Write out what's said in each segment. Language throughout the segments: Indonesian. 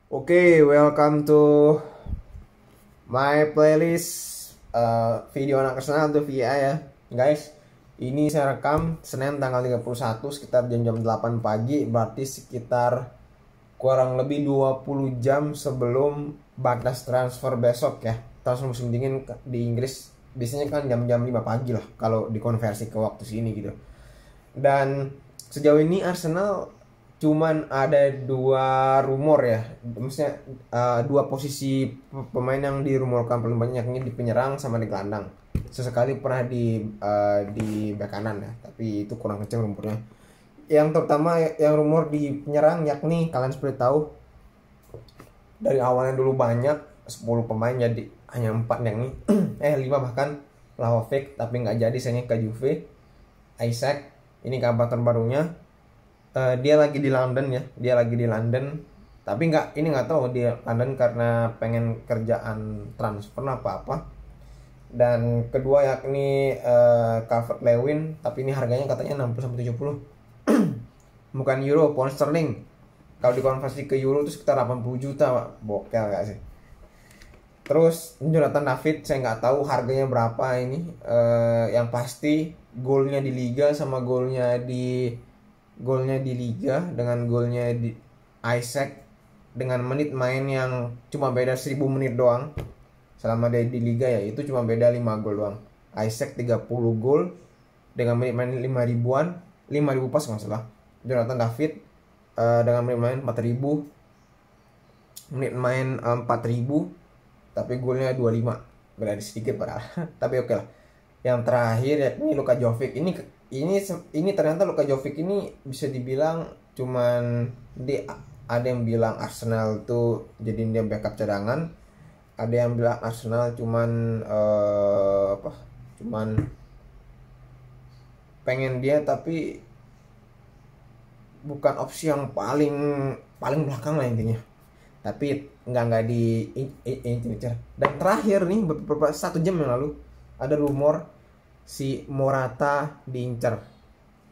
Oke, welcome to my playlist video anak Arsenal untuk VIA ya guys. Ini saya rekam Senin tanggal 31 sekitar jam-jam 8 pagi, berarti sekitar kurang lebih 20 jam sebelum batas transfer besok ya. Transfer musim dingin di Inggris biasanya kan jam-jam 5 pagi lah kalau dikonversi ke waktu sini gitu. Dan sejauh ini Arsenal cuman ada dua rumor ya, maksudnya dua posisi pemain yang dirumorkan paling banyak, ini di penyerang sama di gelandang. Sesekali pernah di bek kanan ya, tapi itu kurang kencang rumornya. Yang terutama yang rumor di penyerang, yakni kalian seperti tahu dari awalnya dulu banyak 10 pemain jadi hanya 4 yang ini 5 bahkan Vlahovic, tapi nggak jadi, sayangnya ke Juve. Isaac, ini kabar terbarunya. Dia lagi di London ya, tapi nggak tahu dia London karena pengen kerjaan transfer apa. Dan kedua yakni Calvert-Lewin, tapi ini harganya katanya 60-70 bukan euro, pound sterling. Kalau dikonversi ke euro itu sekitar 80 juta, bokel gak sih? Terus Jonathan David, saya nggak tahu harganya berapa ini. Yang pasti golnya di Liga sama golnya di Liga dengan golnya di Isaac dengan menit main yang cuma beda 1000 menit doang selama dia di Liga ya, itu cuma beda 5 gol doang. Isaac 30 gol dengan menit main 5.000-an, 5.000 pas nggak salah. Jonathan David dengan menit main 4.000, menit main 4.000, tapi golnya 25, beda sedikit padahal tapi oke lah. Yang terakhir yakni Luka Jovic. Ini ternyata Luka Jovic ini bisa dibilang cuman ada yang bilang Arsenal tuh jadi dia backup cadangan, ada yang bilang Arsenal cuman pengen dia tapi bukan opsi yang paling belakang lah intinya. Tapi nggak di bicara. Dan terakhir nih beberapa 1 jam yang lalu ada rumor si Morata diincar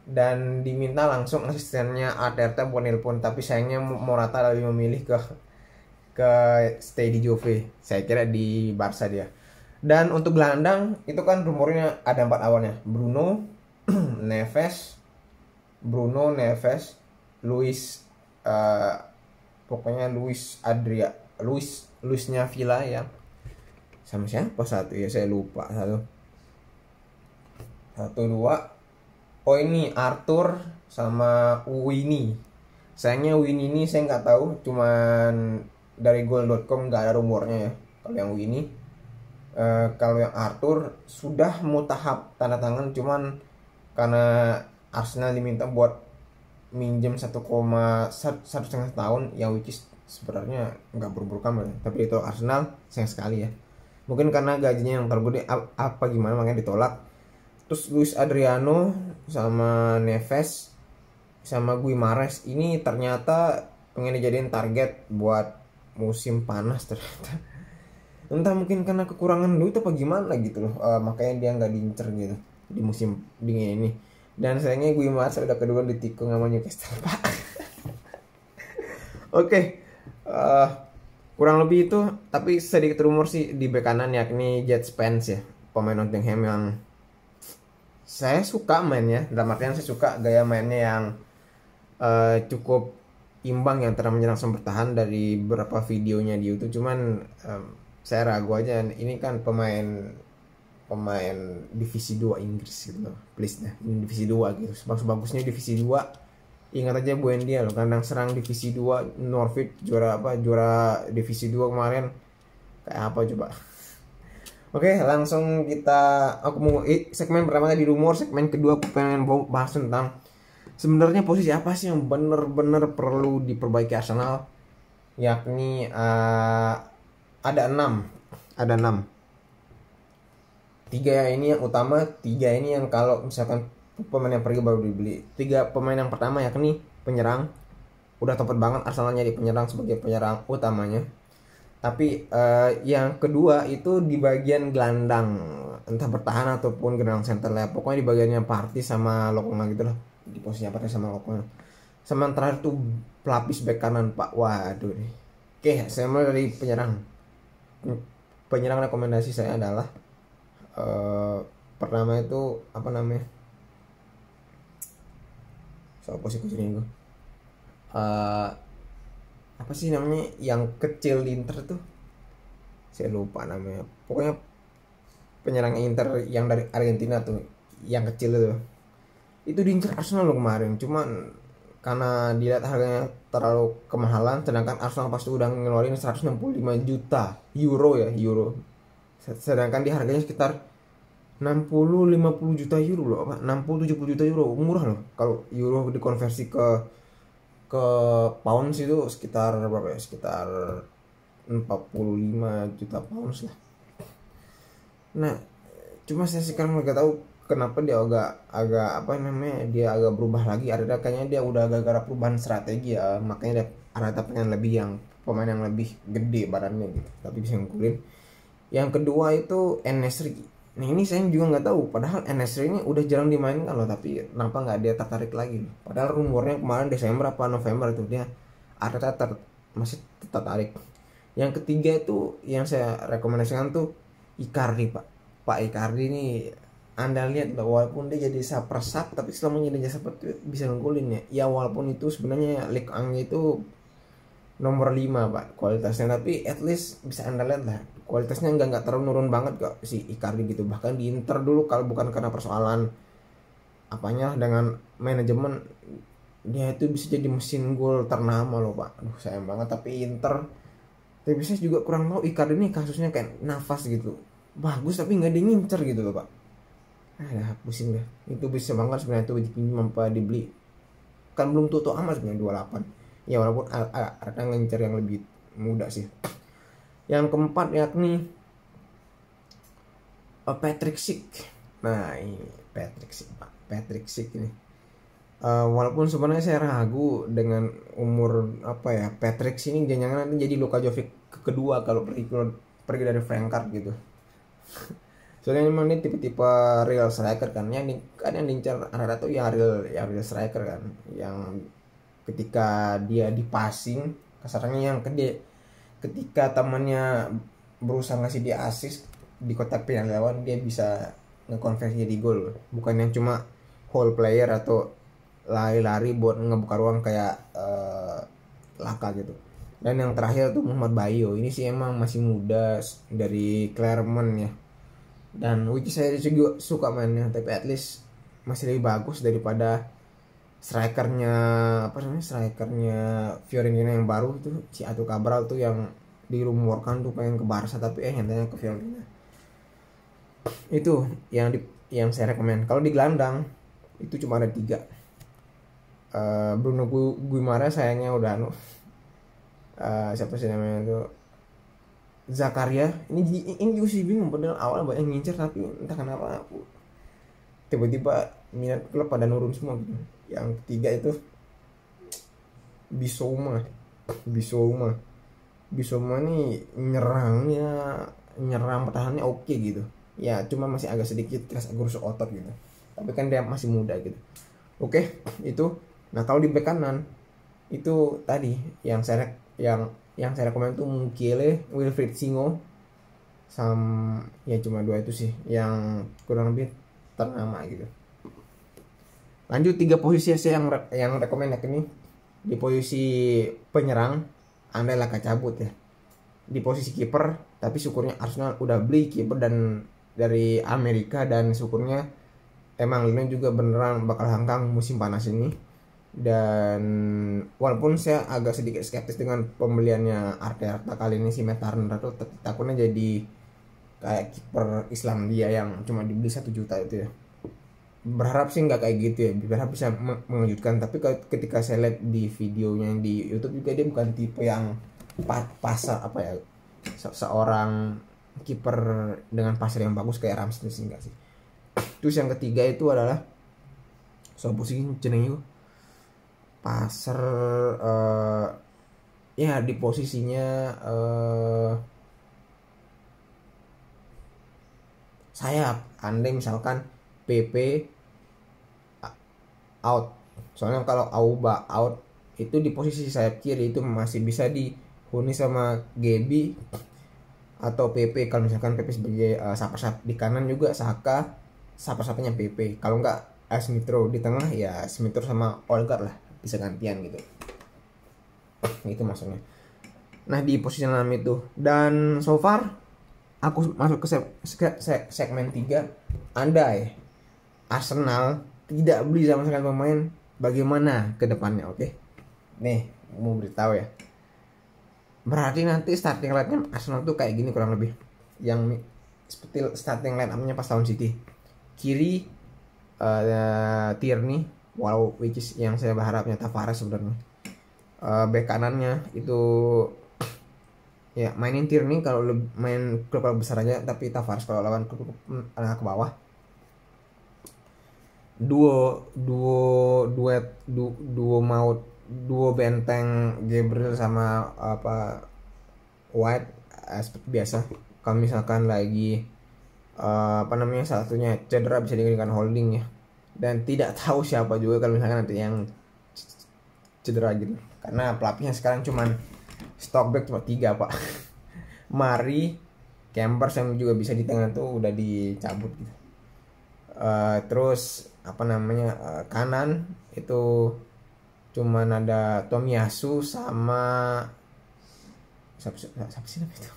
dan diminta langsung asistennya Arteta buat nelpon, tapi sayangnya Morata lebih memilih ke stay di Juve. Saya kira di Barca dia. Dan untuk gelandang itu kan rumornya ada 4 awalnya. Bruno Neves, Luisnya Villa ya. Sama siapa satu ya, saya lupa satu dua. Oh, ini Arthur sama Winnie. Sayangnya Winnie ini saya nggak tahu, cuman dari goal.com nggak ada rumornya ya kalau yang Winnie. Kalau yang Arthur sudah mau tahap tanda tangan, cuman karena Arsenal diminta buat minjem 1,5 tahun yang which is sebenarnya nggak buru-buru banget, tapi itu Arsenal sayang sekali ya, mungkin karena gajinya yang terlalu gede apa gimana makanya ditolak. Terus Luis Adriano sama Neves sama Guimares ini ternyata pengen dijadiin target buat musim panas ternyata. Entah mungkin karena kekurangan duit apa gimana gitu loh, makanya dia nggak diincer gitu di musim dingin ini. Dan sayangnya Guimares udah kedua ditikung sama Newcastle Pak. Oke, kurang lebih itu. Tapi sedikit rumor sih di bek kanan yakni Jet Spence ya, pemain Nottingham yang saya suka mainnya, dalam artian saya suka gaya mainnya yang cukup imbang yang antara menyerang sama bertahan dari beberapa videonya di YouTube. Cuman saya ragu aja, ini kan pemain divisi 2 Inggris gitu loh. Please dah, ini divisi 2 gitu. Bagus-bagusnya divisi 2. Ingat aja Buendia loh, kandang serang divisi 2 Norwich juara divisi 2 kemarin. Kayak apa coba? Oke, langsung aku mau segmen pertama di rumor, segmen kedua aku pengen bahas tentang sebenarnya posisi apa sih yang bener-bener perlu diperbaiki Arsenal. Yakni ada 6. 3 ini yang utama, 3 ini yang kalau misalkan pemain yang pergi baru dibeli. 3 pemain yang pertama yakni penyerang. Udah tepat banget Arsenal nyari penyerang sebagai penyerang utamanya. Tapi yang kedua itu di bagian gelandang, entah bertahan ataupun gelandang center lah. Pokoknya di bagiannya Partey sama Lokonga gitu loh. Di posisinya Partey sama Lokonga. Sama yang terakhir tuh pelapis bek kanan Pak. Waduh nih. Oke, saya mulai dari penyerang. Penyerang rekomendasi saya adalah pertama itu apa namanya? Soal posisi ini gue. Apa sih namanya yang kecil di Inter tuh? Saya lupa namanya. Pokoknya penyerang Inter yang dari Argentina tuh, yang kecil itu diincar Arsenal loh kemarin. Cuman karena dilihat harganya terlalu kemahalan, sedangkan Arsenal pasti udah ngeluarin 165 juta euro ya, euro. Sedangkan di harganya sekitar 60-50 juta euro loh, apa 60-70 juta euro, murah loh. Kalau euro dikonversi ke pounds itu sekitar berapa ya? Sekitar 45 juta pounds lah. Nah, cuma saya sekarang nggak tahu kenapa dia agak apa namanya, dia agak berubah lagi. Ada kayaknya dia udah gara-gara perubahan strategi ya, makanya dia ada pengen lebih yang pemain yang lebih gede badannya gitu, tapi bisa ngulin. Yang kedua itu En-Nesyri. Nah ini saya juga nggak tahu, padahal En-Nesyri ini udah jarang dimainkan loh, tapi kenapa nggak dia tertarik lagi? Padahal rumornya kemarin Desember apa November itu dia masih tertarik. Yang ketiga itu yang saya rekomendasikan tuh Icardi, Pak Icardi ini Anda lihat walaupun dia jadi sub tapi selama jadi seperti bisa ngegolin ya. Ya walaupun itu sebenarnya Ligue 1 itu nomor 5 Pak kualitasnya, tapi at least bisa Anda lihat lah kualitasnya nggak terlalu nurun banget kok si Icardi gitu. Bahkan di Inter dulu kalau bukan karena persoalan apanya dengan manajemen, dia itu bisa jadi mesin gol ternama loh Pak. Aduh sayang banget, tapi Inter tapi saya juga kurang tahu Icardi ini kasusnya kayak nafas gitu, bagus tapi nggak diincer gitu loh Pak. Pusing deh. Itu bisa banget sebenarnya itu dipinjam apa dibeli. Kan belum tutup amat sebenarnya 28. Ya walaupun ada ngincer yang lebih muda sih. Yang keempat yakni Patrick Schick. Nah ini Patrick Schick Pak. Patrick Schick ini. Walaupun sebenarnya saya ragu dengan umur apa ya Patrick Schick ini, jangan nanti jadi Luka Jovic kedua kalau pergi dari Frankfurt gitu. Soalnya memang ini tipe-tipe real striker kan, yang diincar anak-anak tuh yang real striker kan, yang ketika dia di passing kasarnya yang ketika temannya berusaha ngasih dia assist di kotak penalti lawan, dia bisa ngekonversi jadi gol, bukan yang cuma whole player atau lari-lari buat ngebuka ruang kayak Laka gitu. Dan yang terakhir tuh Muhammad Bayo, ini sih emang masih muda dari Clermont ya, dan which saya juga suka mainnya, tapi at least masih lebih bagus daripada strikernya Fiorentina yang baru itu si Artur Cabral tuh, yang dirumorkan tuh pengen ke Barca tapi nyatanya ke Fiorentina. Itu yang saya rekomend. Kalau di gelandang itu cuma ada 3. Bruno Guimaraes sayangnya udah siapa sih namanya itu Zakaria. Ini juga sih bingung, padahal awal banyak ngincer tapi entah kenapa tiba-tiba minat klub pada nurun semua gitu. Yang ketiga itu Bissouma nih nyerang pertahanannya oke gitu ya, cuma masih agak sedikit gerusuk otot gitu, tapi kan dia masih muda gitu. Oke, itu. Nah kalau di bek kanan itu tadi yang saya rekomend tuh Mukiele, Wilfried Singo, ya cuma 2 itu sih yang kurang lebih ternama gitu. Lanjut 3 posisi saya yang rekomend ini. Di posisi penyerang Anda lah cabut ya. Di posisi kiper, tapi syukurnya Arsenal udah beli kiper dan dari Amerika, dan syukurnya emang Lino juga beneran bakal hangkang musim panas ini. Dan walaupun saya agak sedikit skeptis dengan pembeliannya Arteta kali ini, si Matt Turner tuh takutnya jadi kayak kiper Islandia yang cuma dibeli 1 juta itu ya. Berharap sih nggak kayak gitu ya, berharap bisa mengejutkan. Tapi ketika saya lihat di videonya di YouTube juga, dia bukan tipe yang pasar apa ya, seorang kiper dengan pasar yang bagus kayak Ramsdale sih, enggak sih. Terus yang ketiga itu adalah posisi jenengnya pasar ya di posisinya sayap. Andai misalkan PP out, soalnya kalau Auba out itu di posisi sayap kiri itu masih bisa Huni sama Gebi atau PP. Kalau misalkan PP sebagai sapa-sapa di kanan juga Saka, sapa-sapanya PP. Kalau nggak Smith-Rowe di tengah ya Smith-Rowe sama Odegaard lah, bisa gantian gitu. Itu maksudnya. Nah di posisi 6 itu, dan so far aku masuk ke segmen 3. Andai Arsenal tidak beli sama sekali pemain, bagaimana ke depannya? Oke. Nih, mau beritahu ya. Berarti nanti starting line-nya Arsenal tuh kayak gini kurang lebih. Yang seperti starting line up-nya pas lawan City. Kiri Tierney, walau which is yang saya berharapnya Tavares sebenarnya. Back kanannya itu ya mainin Tierney kalau main klub besar aja, tapi Tavares kalau lawan klub ke bawah. Duo benteng Gabriel sama White seperti biasa. Kalau misalkan lagi satunya cedera bisa digunakan holding ya. Dan tidak tahu siapa juga kalau misalkan nanti yang cedera gitu. Karena pelatihnya sekarang cuman stockback cuma 3 pak. Mari Campers yang juga bisa di tengah tuh udah dicabut gitu. Terus kanan itu cuman ada Tomiyasu sama siapa sih namanya itu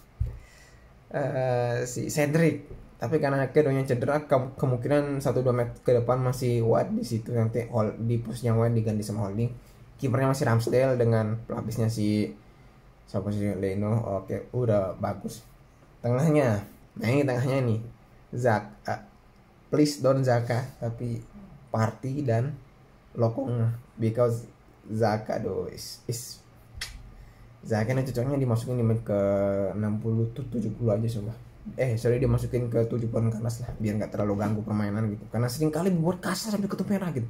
si Cedric. Tapi karena keduanya cedera, kemungkinan 1-2 match ke depan masih White di situ, nanti di posisinya White diganti sama Holding. Kipernya masih Ramsdale dengan pelapisnya si siapa sih, Leno. Oke, udah bagus. Tengahnya, nah ini tengahnya nih Zaka, please don't Zaka, tapi Partey dan Lokong, because Zaka is Zaka ini cocoknya dimasukin di menit ke 60 tuh 70 aja coba. Dimasukin ke 70-an ke atas lah, biar nggak terlalu ganggu permainan gitu. Karena sering kali buat kasar sampai ketemu merah gitu.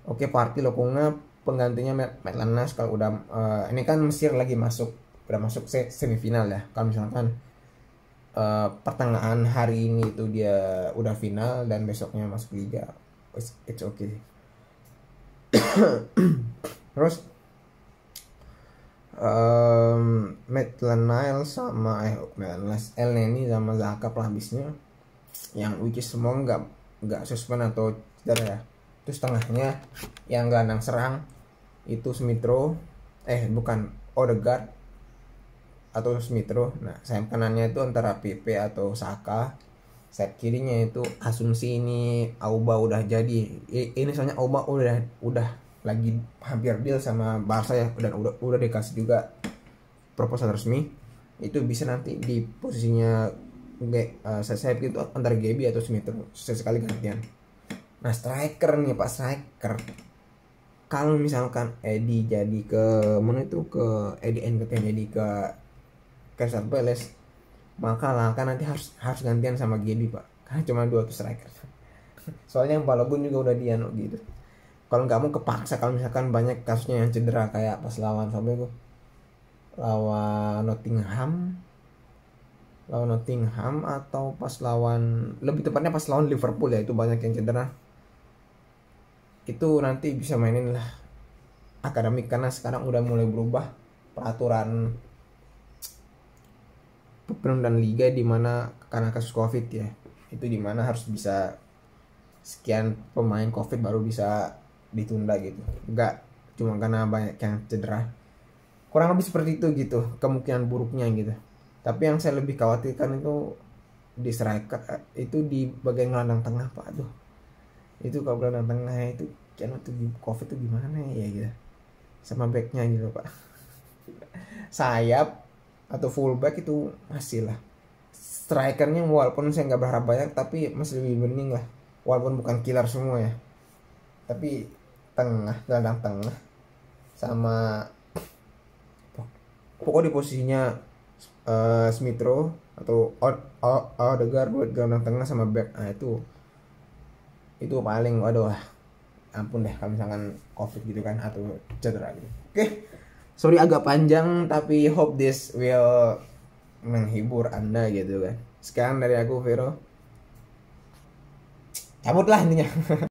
Oke, Partey Lokongnya penggantinya Maitland-Niles kalau udah ini kan Mesir lagi udah masuk semifinal ya. Kalau misalkan pertengahan hari ini itu dia udah final dan besoknya masuk liga, it's okay. Terus Maitland-Niles sama El Neni sama Zaka pelabisnya yang which is semua nggak suspend atau cedera ya. Terus tengahnya yang gelandang serang itu Smith-Rowe, Odegaard atau Smith-Rowe. Nah sayap kanannya itu antara PP atau Saka. Sayap kirinya itu asumsi ini Auba udah jadi. Ini soalnya Auba udah lagi hampir deal sama Barca ya, dan udah dikasih juga proposal resmi. Itu bisa nanti di posisinya sayap gitu antara Gaby atau Smith-Rowe sesekali gantian. Nah striker nih Pak, striker kalau misalkan Eddie jadi ke Eddie Nketiah jadi ke Crystal Palace, maka Laka nanti harus gantian sama Gaby Pak, karena cuma 2 striker. Soalnya yang Balogun juga udah gitu. Kalau nggak mau kepaksa, kalau misalkan banyak kasusnya yang cedera kayak pas lawan Nottingham atau pas lebih tepatnya pas lawan Liverpool ya, itu banyak yang cedera. Itu nanti bisa mainin lah akademik, karena sekarang udah mulai berubah peraturan penundaan liga dimana karena kasus COVID ya, itu dimana harus bisa sekian pemain COVID baru bisa ditunda gitu, enggak cuma karena banyak yang cedera. Kurang lebih seperti itu gitu kemungkinan buruknya gitu. Tapi yang saya lebih khawatirkan itu di striker, itu di bagian gelandang tengah Pak. Aduh, itu kalau gelandang tengah itu kan waktu COVID itu gimana ya gitu, sama backnya gitu Pak. Sayap atau fullback itu masih lah. Strikernya walaupun saya nggak berharap banyak, tapi masih lebih bening lah, walaupun bukan killer semua ya. Tapi gelandang tengah sama pokoknya di posisinya Smith-Rowe atau Odegaard buat gelandang tengah sama back. Nah itu paling waduh, ampun deh kalau misalkan COVID gitu kan atau cedera gitu. Oke, sorry agak panjang, tapi hope this will menghibur Anda gitu kan. Sekarang dari aku Vero, cabut lah intinya.